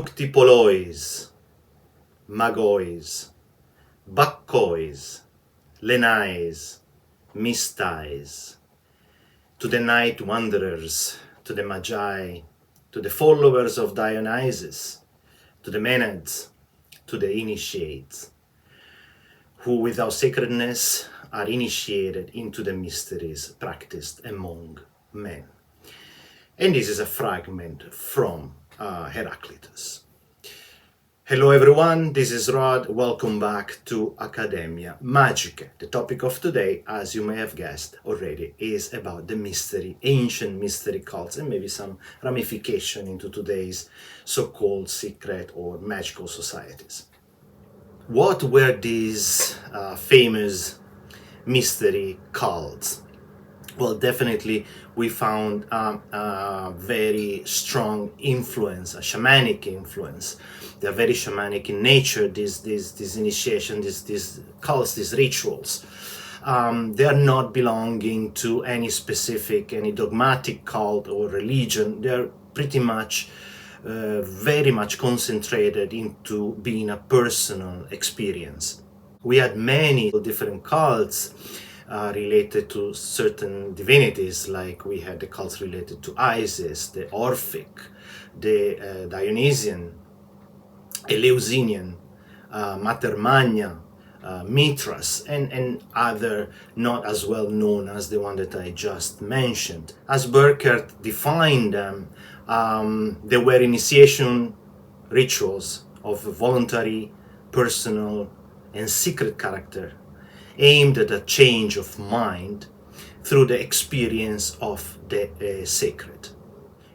Noctipolois, Magois, Bacchois, Lenais, Mystais, to the night wanderers, to the Magi, to the followers of Dionysus, to the Maenads, to the initiates, who without sacredness are initiated into the mysteries practiced among men. And this is a fragment from Heraclitus. Hello everyone, this is Rod. Welcome back to Academia Magica. The topic of today, as you may have guessed already, is about the mystery, ancient mystery cults, and maybe some ramification into today's so-called secret or magical societies. What were these famous mystery cults? Well, definitely we found a very strong influence, a shamanic influence. They're very shamanic in nature, these initiation, these cults, these rituals. They are not belonging to any specific, any dogmatic cult or religion. They're pretty much, very much concentrated into being a personal experience. We had many different cults related to certain divinities, like we had the cults related to Isis, the Orphic, the Dionysian, Eleusinian, Mater Magna, Mithras, and other not as well known as the one that I just mentioned. As Burkert defined them, they were initiation rituals of voluntary, personal, and secret character, aimed at a change of mind through the experience of the sacred.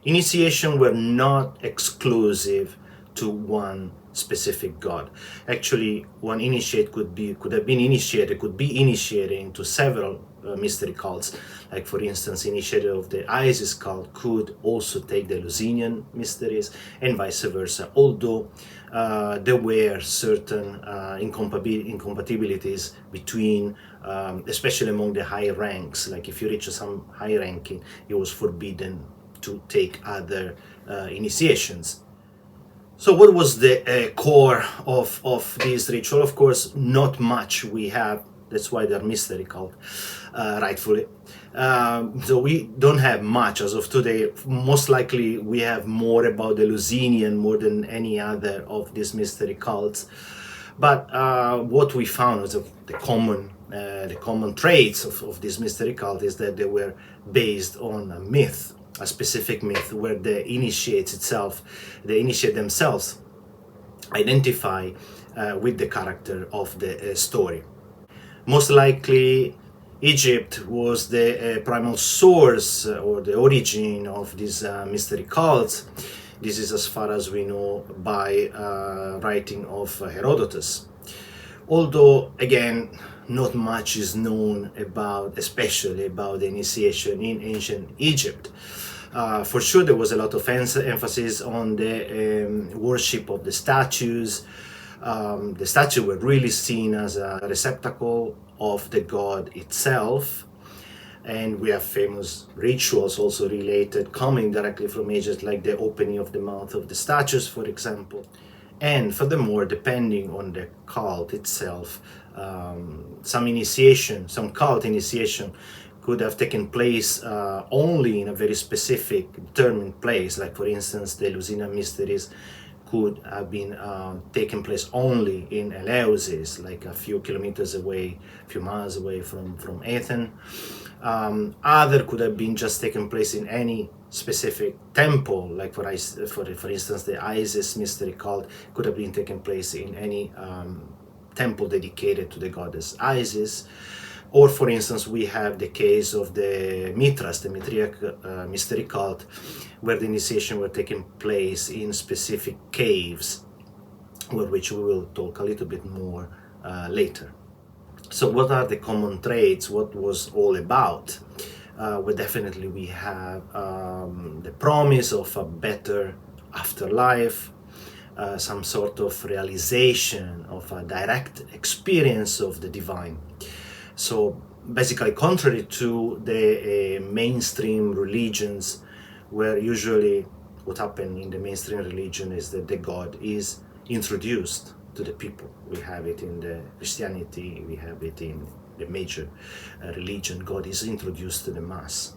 Initiation were not exclusive to one specific god. Actually, one initiate could be initiated into several mystery cults. Like for instance, initiated of the Isis cult could also take the Eleusinian mysteries, and vice versa. Although there were certain incompatibilities between, especially among the high ranks. Like if you reach some high ranking, it was forbidden to take other initiations. So what was the core of this ritual? Of course, not much we have. That's why they're mystery cult, rightfully. So we don't have much as of today. Most likely we have more about the Eleusinian more than any other of these mystery cults. But what we found was the common traits of this mystery cult is that they were based on a myth, a specific myth, where the initiate themselves identify with the character of the story. Most likely Egypt was the primal source or the origin of these mystery cults. This is as far as we know by writing of Herodotus. Although, again, not much is known about, especially about the initiation in ancient Egypt. For sure, there was a lot of emphasis on the worship of the statues. The statues were really seen as a receptacle of the god itself. And we have famous rituals also related, coming directly from Egypt, like the opening of the mouth of the statues, for example. And furthermore, depending on the cult itself, some cult initiation could have taken place only in a very specific, determined place. Like for instance, the Eleusinian mysteries could have been taken place only in Eleusis, like a few kilometers away, a few miles away from Athens. Other could have been just taken place in any specific temple, like for instance, the Isis mystery cult could have been taken place in any temple dedicated to the goddess Isis. Or for instance, we have the case of the Mithras, the Mithraic mystery cult, where the initiation were taking place in specific caves, about which we will talk a little bit more later. So what are the common traits? What was all about? Well, definitely we have the promise of a better afterlife, some sort of realization of a direct experience of the divine. So basically, contrary to the mainstream religions, where usually what happened in the mainstream religion is that the god is introduced to the people. We have it in the Christianity, we have it in the major religion. God is introduced to the mass.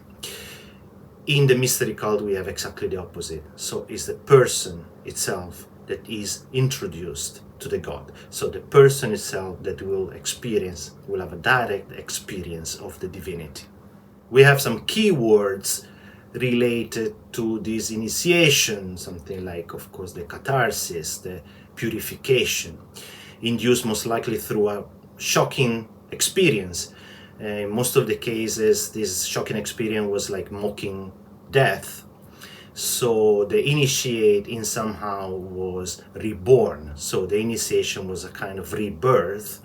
In the mystery cult, we have exactly the opposite. So it's the person itself that is introduced to the God. So the person itself that will have a direct experience of the divinity. We have some keywords related to this initiation, something like, of course, the catharsis, the purification, induced most likely through a shocking experience. In most of the cases, this shocking experience was like mocking death. So the initiate in somehow was reborn. So the initiation was a kind of rebirth.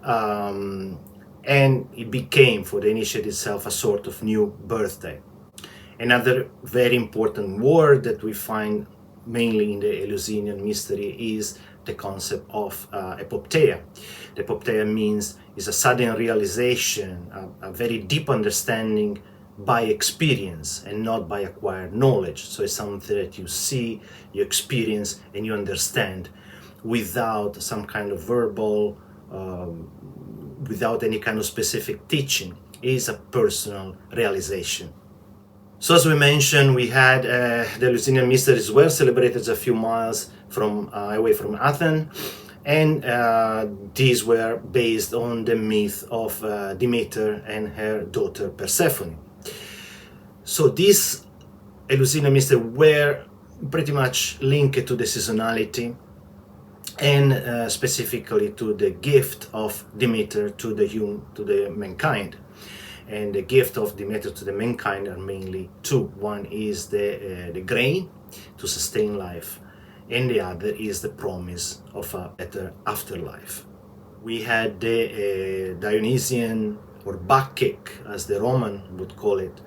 And it became, for the initiate itself, a sort of new birthday. Another very important word that we find mainly in the Eleusinian mystery is the concept of epopteia. The epopteia is a sudden realization, a very deep understanding by experience and not by acquired knowledge. So it's something that you see, you experience, and you understand without some kind of verbal, without any kind of specific teaching. It is a personal realization. So as we mentioned, we had the Eleusinian mysteries were celebrated a few miles away from Athens, and these were based on the myth of Demeter and her daughter Persephone. So these Eleusinian mysteries were pretty much linked to the seasonality and specifically to the gift of Demeter to the mankind. And the gift of Demeter to the mankind are mainly two. One is the grain to sustain life, and the other is the promise of a better afterlife. We had the Dionysian or Bacchic, as the Roman would call it,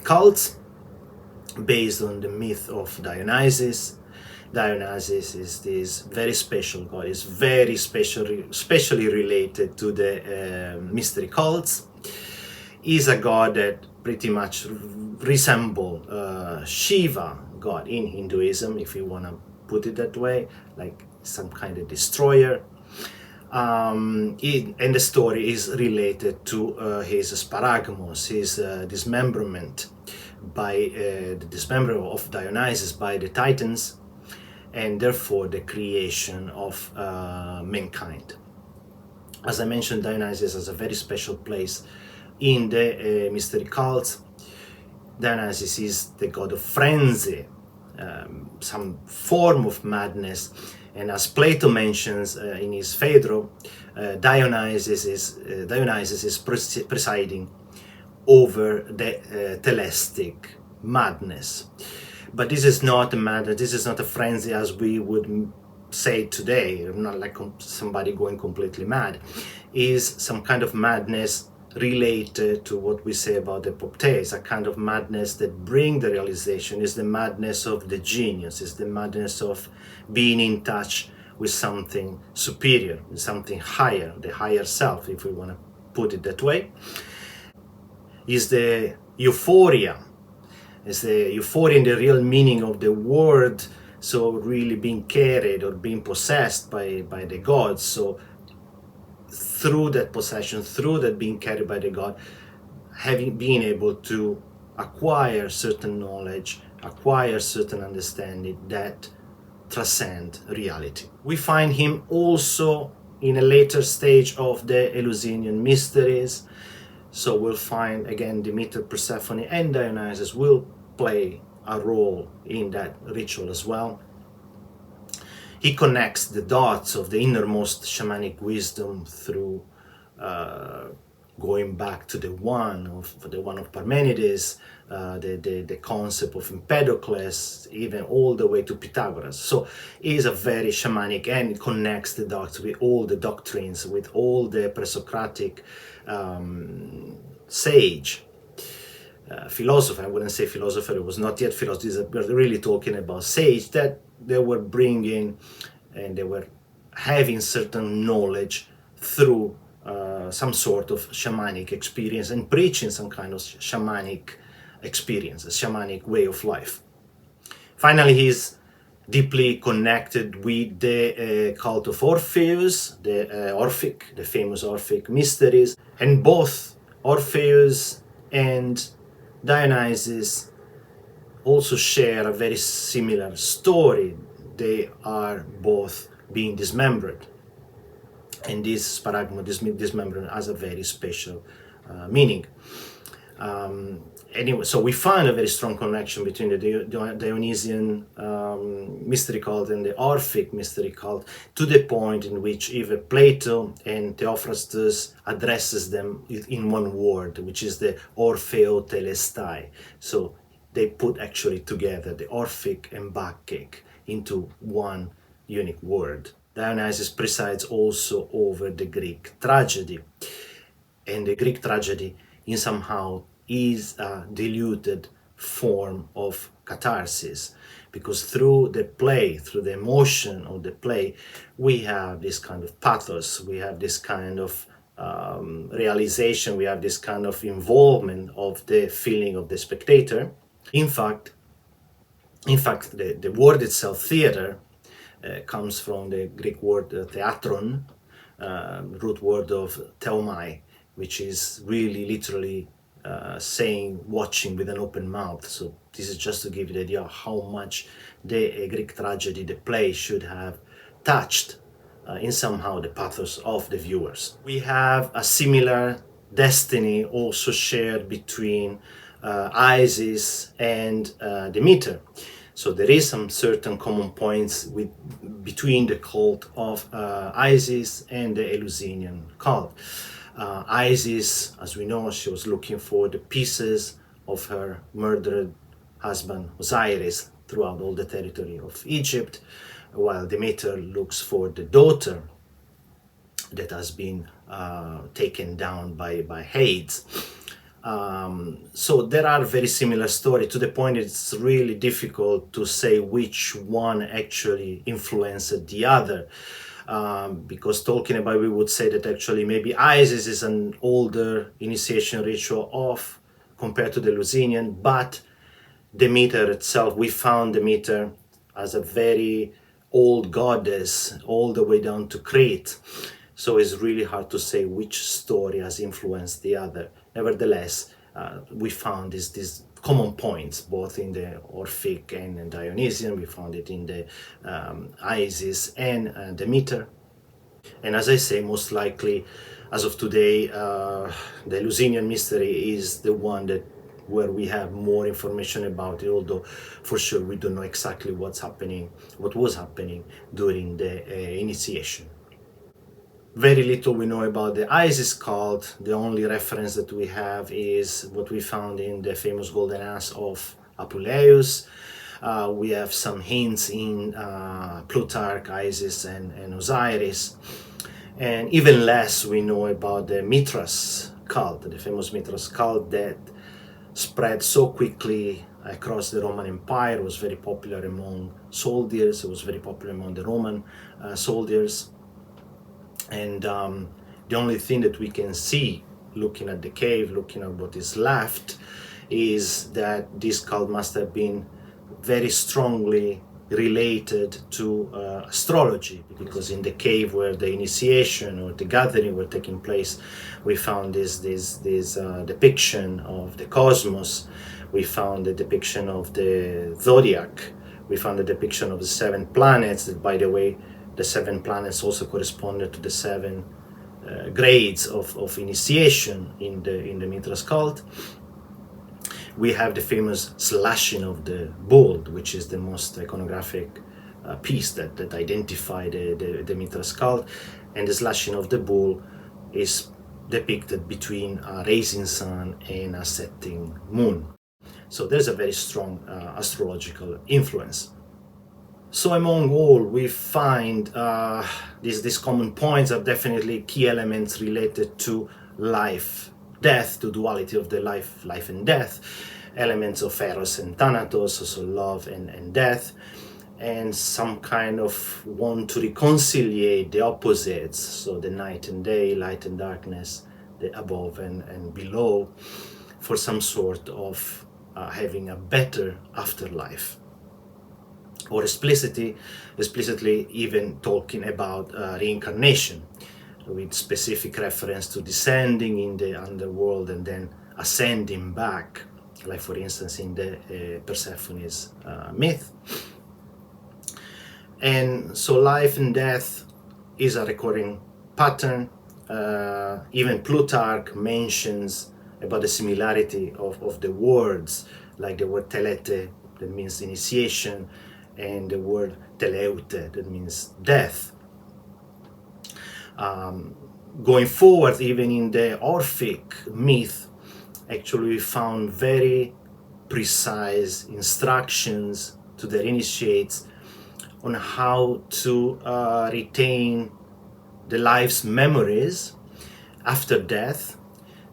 cults based on the myth of Dionysus. Dionysus is this very special god, is very specially related to the mystery cults. Is a god that pretty much resembles Shiva god in Hinduism, if you want to put it that way, like some kind of destroyer. And the story is related to his sparagmos, his dismemberment the dismemberment of Dionysus by the Titans, and therefore the creation of mankind. As I mentioned, Dionysus has a very special place in the mystery cults. Dionysus is the god of frenzy, some form of madness, and as Plato mentions in his Phaedro, Dionysus is presiding over the telestic madness. But this is not a madness, this is not a frenzy as we would say today, not like somebody going completely mad. Is some kind of madness related to what we say about the epopteia. It's a kind of madness that brings the realization, is the madness of the genius, is the madness of being in touch with something superior, with something higher, the higher self, if we want to put it that way. Is the euphoria, is the euphoria in the real meaning of the word, so really being carried or being possessed by the gods. So through that possession, through that being carried by the god, being able to acquire certain knowledge, acquire certain understanding that transcend reality. We find him also in a later stage of the Eleusinian mysteries. So we'll find again Demeter, Persephone, and Dionysus will play a role in that ritual as well. He connects the dots of the innermost shamanic wisdom through going back to the one of Parmenides, the concept of Empedocles, even all the way to Pythagoras. So he is a very shamanic and connects the dots with all the doctrines, with all the pre-Socratic sage. Philosopher, I wouldn't say philosopher, it was not yet philosopher, we're really talking about sage that they were bringing and they were having certain knowledge through some sort of shamanic experience and preaching some kind of shamanic experience, a shamanic way of life. Finally, he's deeply connected with the cult of Orpheus, the Orphic, the famous Orphic mysteries, and both Orpheus and Dionysus also share a very similar story. They are both being dismembered, and this sparagmo, this dismemberment, has a very special meaning. Anyway, so we find a very strong connection between the Dionysian mystery cult and the Orphic mystery cult, to the point in which even Plato and Theophrastus addresses them in one word, which is the Orpheotelestai. So they put actually together the Orphic and Bacchic into one unique word. Dionysus presides also over the Greek tragedy, and the Greek tragedy in somehow is a diluted form of catharsis, because through the play, through the emotion of the play, we have this kind of pathos, we have this kind of realization, we have this kind of involvement of the feeling of the spectator. In fact, the word itself, theater, comes from the Greek word theatron, root word of theomai, which is really literally saying watching with an open mouth. So this is just to give you the idea of how much the Greek tragedy, the play, should have touched in somehow the pathos of the viewers. We have a similar destiny also shared between Isis and Demeter. So there is some certain common points between the cult of Isis and the Eleusinian cult. Isis, as we know, she was looking for the pieces of her murdered husband Osiris throughout all the territory of Egypt, while Demeter looks for the daughter that has been taken down by Hades. So there are very similar stories, to the point it's really difficult to say which one actually influenced the other. Because talking about, we would say that actually maybe Isis is an older initiation ritual compared to the Eleusinian, but Demeter itself, we found Demeter as a very old goddess all the way down to Crete. So it's really hard to say which story has influenced the other. Nevertheless, we found these common points, both in the Orphic and Dionysian. We found it in the Isis and Demeter. And as I say, most likely, as of today, the Eleusinian mystery is the one where we have more information about it, although for sure we don't know exactly what was happening during the initiation. Very little we know about the Isis cult. The only reference that we have is what we found in the famous golden ass of Apuleius. We have some hints in Plutarch, Isis and Osiris. And even less we know about the Mithras cult, the famous Mithras cult that spread so quickly across the Roman Empire. It was very popular among soldiers, it was very popular among the Roman soldiers. And the only thing that we can see, looking at the cave, looking at what is left, is that this cult must have been very strongly related to astrology, because in the cave where the initiation or the gathering were taking place, we found this depiction of the cosmos, we found the depiction of the zodiac, we found the depiction of the 7 planets, that, by the way, the 7 planets also corresponded to the 7 grades of initiation in the Mithras cult. We have the famous slashing of the bull, which is the most iconographic piece that identified the Mithras cult. And the slashing of the bull is depicted between a rising sun and a setting moon. So there's a very strong astrological influence. So among all, we find these common points are definitely key elements related to life, death, to duality of the life and death, elements of eros and thanatos, also love and death, and some kind of want to reconcile the opposites, so the night and day, light and darkness, the above and below, for some sort of having a better afterlife. or explicitly even talking about reincarnation, with specific reference to descending in the underworld and then ascending back, like for instance in the Persephone's myth. And so life and death is a recurring pattern. Even Plutarch mentions about the similarity of the words, like the word telete, that means initiation, and the word teleute, that means death. Going forward, even in the Orphic myth, actually we found very precise instructions to their initiates on how to retain the life's memories after death.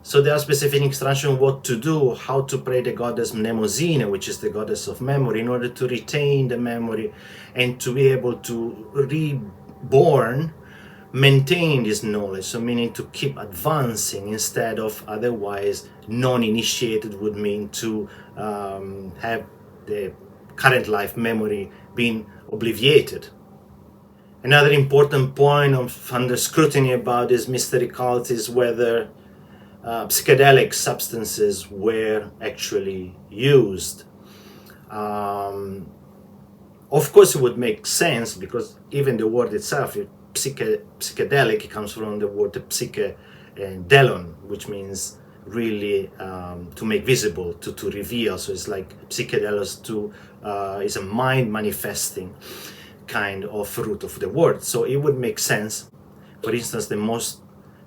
So there are specific instructions on what to do, how to pray the goddess Mnemosyne, which is the goddess of memory, in order to retain the memory and to be able to reborn, maintain this knowledge, so meaning to keep advancing, instead of otherwise non-initiated would mean to have the current life memory being obliviated. Another important point of under scrutiny about this mystery cult is whether psychedelic substances were actually used. Of course, it would make sense, because even the word itself, psychedelic, comes from the word psyche and delon, which means really to make visible, to reveal. So it's like psychedelos is a mind manifesting kind of root of the word. So it would make sense. For instance, the most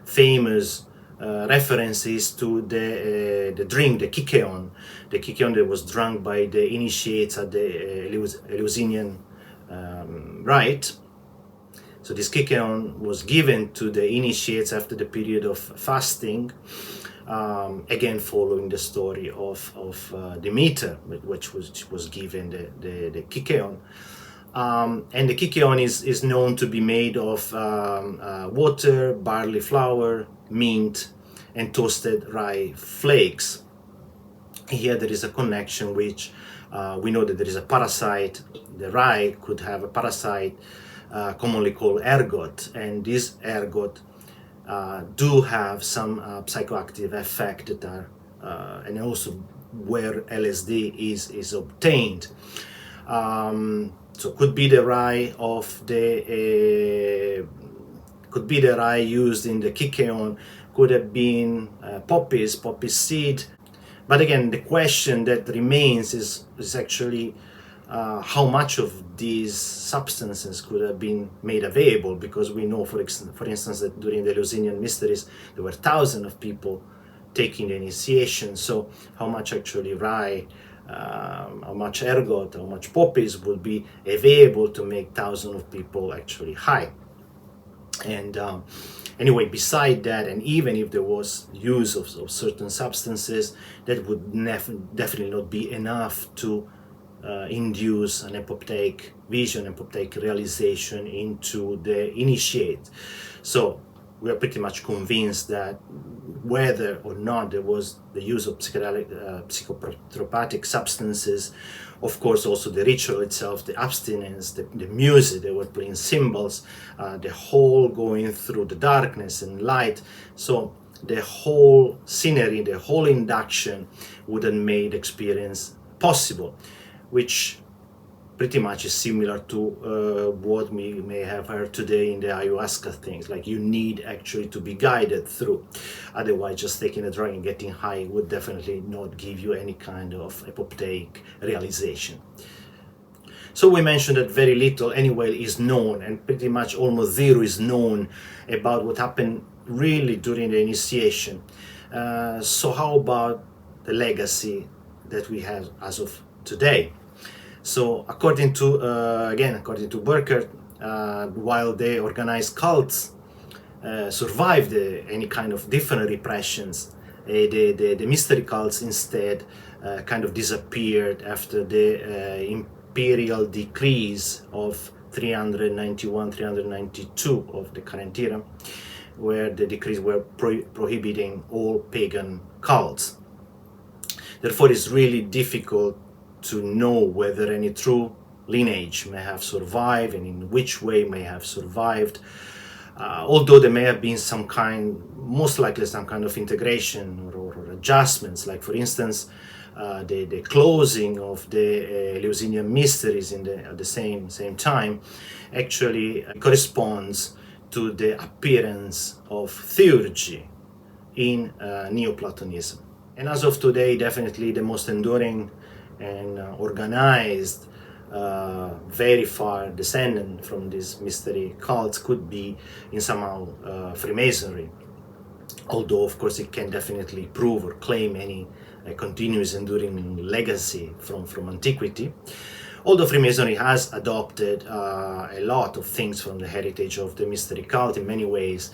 famous references to the drink, the kykeon that was drunk by the initiates at the Eleusinian rite. So this kykeon was given to the initiates after the period of fasting, again following the story of Demeter, which was given the kykeon. And the kykeon is known to be made of water, barley flour, mint, and toasted rye flakes. Here there is a connection, which we know that there is a parasite. The rye could have a parasite commonly called ergot, and this ergot do have some psychoactive effect that are, and also where LSD is obtained. So could be the rye used in the kykeon, could have been poppy seed. But again, the question that remains is actually how much of these substances could have been made available, because we know, for instance, that during the Eleusinian mysteries there were thousands of people taking the initiation. So how much actually rye, how much ergot, how much poppies would be available to make thousands of people actually high? And anyway, beside that, and even if there was use of certain substances, that would definitely not be enough to induce an epopteic vision, epopteic realization into the initiate. So we are pretty much convinced that whether or not there was the use of psychotropic substances, of course also the ritual itself, the abstinence, the music, they were playing cymbals, the whole going through the darkness and light. So the whole scenery, the whole induction would have made experience possible, which pretty much is similar to what we may have heard today in the ayahuasca things. Like, you need actually to be guided through. Otherwise, just taking a drug and getting high would definitely not give you any kind of epopteic realization. So we mentioned that very little anyway is known, and pretty much almost zero is known about what happened really during the initiation. So how about the legacy that we have as of today? So according to Burkert, while the organized cults survived any kind of different repressions, the mystery cults instead kind of disappeared after the imperial decrees of 391-392 of the current era, where the decrees were prohibiting all pagan cults. Therefore, it's really difficult to know whether any true lineage may have survived and in which way may have survived. Although there may have been some kind, most likely some kind of integration or adjustments, like for instance, the closing of the Eleusinian mysteries at the same time actually corresponds to the appearance of theurgy in Neoplatonism. And as of today, definitely the most enduring and organized, very far descendant from these mystery cults could be in somehow Freemasonry. Although, of course, it can definitely prove or claim any continuous enduring legacy from antiquity. Although Freemasonry has adopted a lot of things from the heritage of the mystery cult in many ways,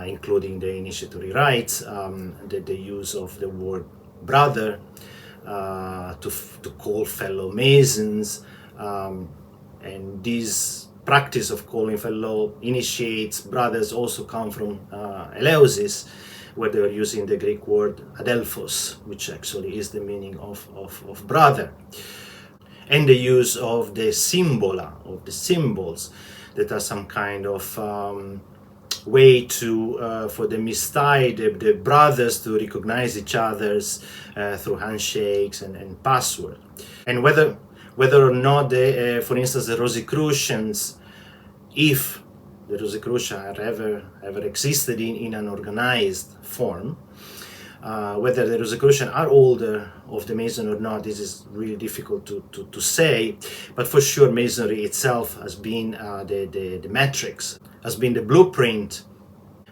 including the initiatory rites, the use of the word brother to call fellow Masons, and this practice of calling fellow initiates brothers also come from Eleusis, where they were using the Greek word adelphos, which actually is the meaning of brother. And the use of the symbola, of the symbols that are some kind of way to for the Mistai, the brothers, to recognize each other's through handshakes and password. And whether or not for instance, the Rosicrucians, if the Rosicrucians ever existed in an organized form, whether the Rosicrucians are older of the Mason or not, this is really difficult to say, but for sure Masonry itself has been the matrix, has been the blueprint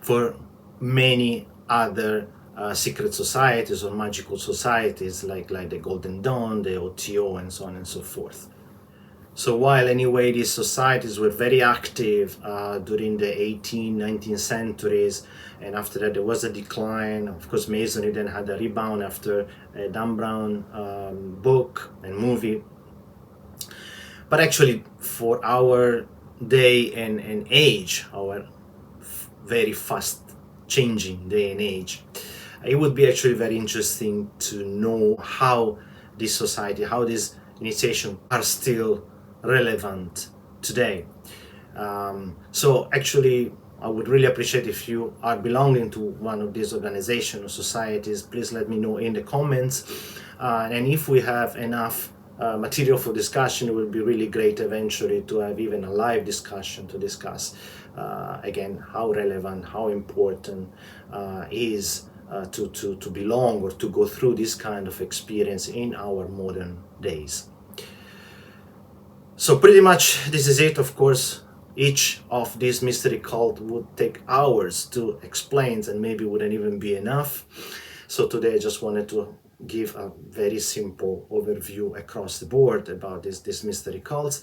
for many other secret societies or magical societies like the Golden Dawn, the OTO, and so on and so forth. So while anyway these societies were very active during the 18th, 19th centuries, and after that there was a decline. Of course, Masonry then had a rebound after a Dan Brown book and movie. But actually, for our day and age, our very fast changing day and age, it would be actually very interesting to know how this society, how these initiations are still relevant today. So actually, I would really appreciate if you are belonging to one of these organizations or societies, please let me know in the comments. And if we have enough material for discussion, it would be really great eventually to have even a live discussion to discuss again how relevant, how important is to belong or to go through this kind of experience in our modern days. So pretty much this is it. Of course, each of these mystery cult would take hours to explain and maybe wouldn't even be enough. So today I just wanted to give a very simple overview across the board about these mystery cults.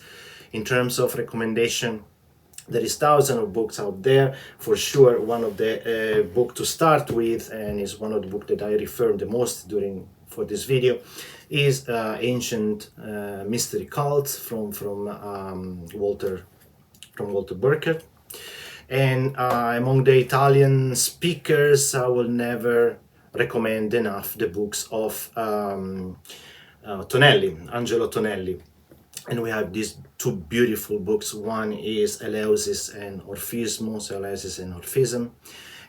In terms of recommendation, there is thousands of books out there. For sure, one of the book to start with, and is one of the books that I refer the most for this video, is Ancient Mystery Cults from Walter Burkert. And among the Italian speakers, I will never recommend enough the books of Tonelli, Angelo Tonelli. And we have these two beautiful books. One is Eleusis and Orfismo, so Eleusis and Orphism,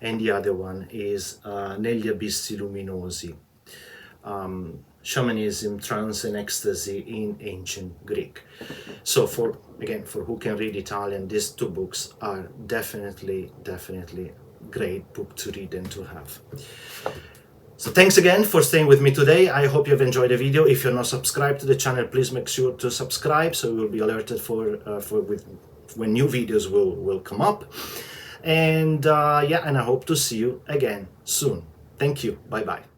and the other one is Negli Abissi Luminosi, Shamanism, Trance and Ecstasy in Ancient Greek. So for who can read Italian, these two books are definitely great book to read and to have. So thanks again for staying with me today. I hope you've enjoyed the video. If you're not subscribed to the channel, please make sure to subscribe so you will be alerted when new videos will come up. And and I hope to see you again soon. Thank you. Bye bye.